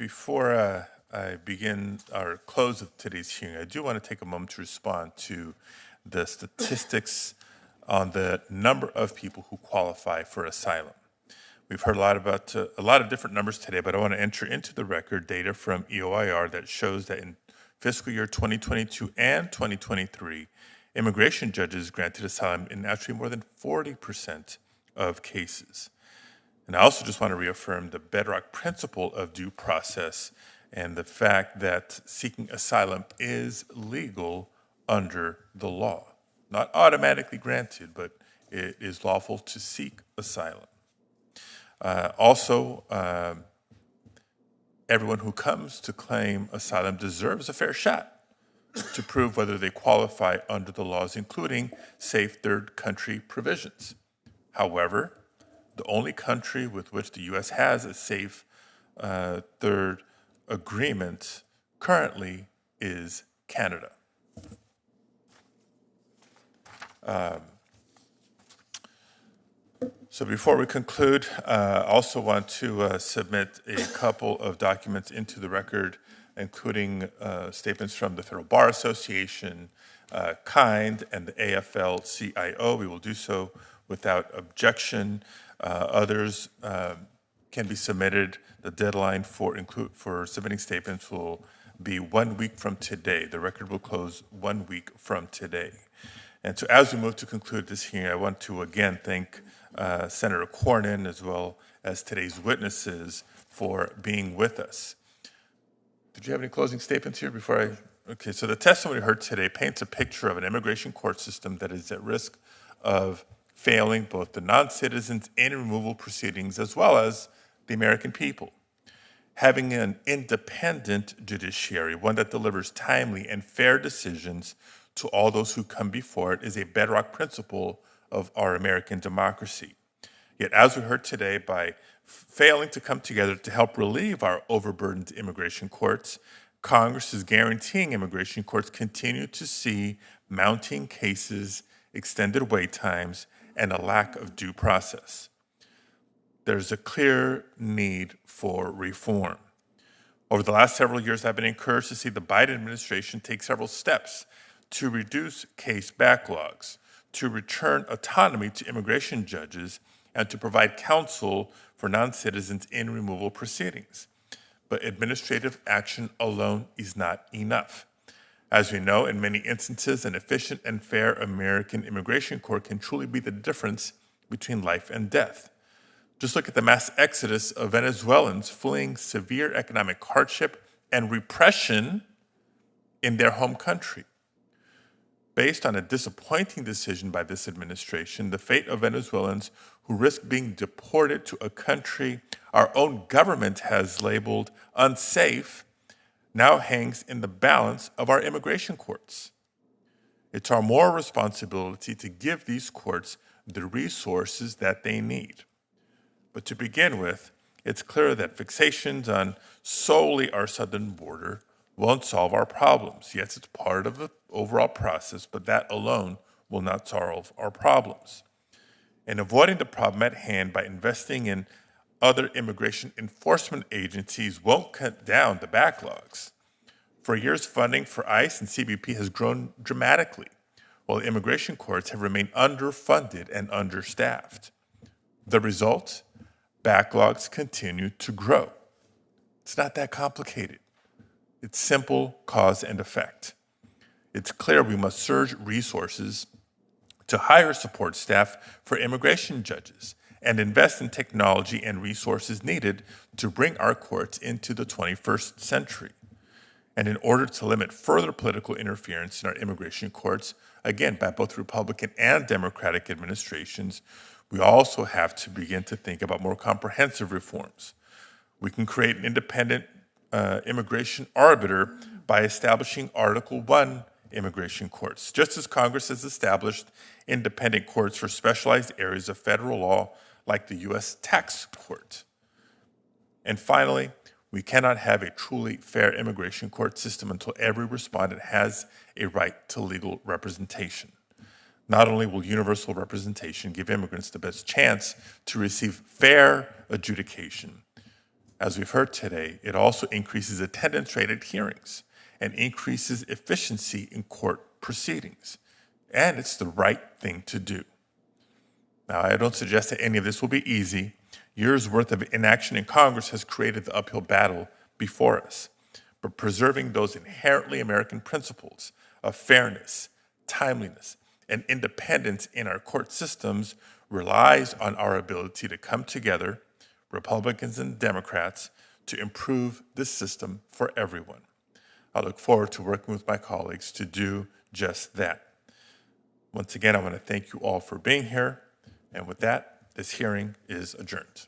Before I begin our close of today's hearing, I do want to take a moment to respond to the statistics on the number of people who qualify for asylum. We've heard a lot of different numbers today, but I want to enter into the record data from EOIR that shows that in fiscal year 2022 and 2023, immigration judges granted asylum in actually more than 40% of cases. And I also just want to reaffirm the bedrock principle of due process and the fact that seeking asylum is legal under the law. Not automatically granted, but it is lawful to seek asylum. Also, everyone who comes to claim asylum deserves a fair shot to prove whether they qualify under the laws, including safe third country provisions. However, the only country with which the U.S. has a safe third agreement currently is Canada. So before we conclude, I also want to submit a couple of documents into the record, including statements from the Federal Bar Association, KIND, and the AFL-CIO. We will do so without objection. Others can be submitted. The deadline for submitting statements will be 1 week from today. The record will close 1 week from today. And so as we move to conclude this hearing, I want to again thank Senator Cornyn as well as today's witnesses for being with us. Did you have any closing statements here before I? Okay, so the testimony heard today paints a picture of an immigration court system that is at risk of failing both the non-citizens in removal proceedings as well as the American people. Having an independent judiciary, one that delivers timely and fair decisions to all those who come before it, is a bedrock principle of our American democracy. Yet, as we heard today, by failing to come together to help relieve our overburdened immigration courts, Congress is guaranteeing immigration courts continue to see mounting cases, extended wait times, and a lack of due process. There's a clear need for reform. Over the last several years, I've been encouraged to see the Biden administration take several steps to reduce case backlogs, to return autonomy to immigration judges, and to provide counsel for non-citizens in removal proceedings. But administrative action alone is not enough. As we know, in many instances, an efficient and fair American immigration court can truly be the difference between life and death. Just look at the mass exodus of Venezuelans fleeing severe economic hardship and repression in their home country. Based on a disappointing decision by this administration, the fate of Venezuelans who risk being deported to a country our own government has labeled unsafe now hangs in the balance of our immigration courts. It's our moral responsibility to give these courts the resources that they need. But to begin with, it's clear that fixations on solely our southern border won't solve our problems. Yes, it's part of the overall process, but that alone will not solve our problems. And avoiding the problem at hand by investing in other immigration enforcement agencies won't cut down the backlogs. For years, funding for ICE and CBP has grown dramatically, while immigration courts have remained underfunded and understaffed. The result? Backlogs continue to grow. It's not that complicated. It's simple cause and effect. It's clear we must surge resources to hire support staff for immigration judges and invest in technology and resources needed to bring our courts into the 21st century. And in order to limit further political interference in our immigration courts, again, by both Republican and Democratic administrations, we also have to begin to think about more comprehensive reforms. We can create an independent immigration arbiter by establishing Article I immigration courts, just as Congress has established independent courts for specialized areas of federal law like the U.S. Tax Court. And finally, we cannot have a truly fair immigration court system until every respondent has a right to legal representation. Not only will universal representation give immigrants the best chance to receive fair adjudication, As we've heard today, it also increases attendance rate at hearings and increases efficiency in court proceedings. And it's the right thing to do. Now, I don't suggest that any of this will be easy. Years' worth of inaction in Congress has created the uphill battle before us. But preserving those inherently American principles of fairness, timeliness, and independence in our court systems relies on our ability to come together, Republicans and Democrats, to improve this system for everyone. I look forward to working with my colleagues to do just that. Once again, I want to thank you all for being here. And with that, this hearing is adjourned.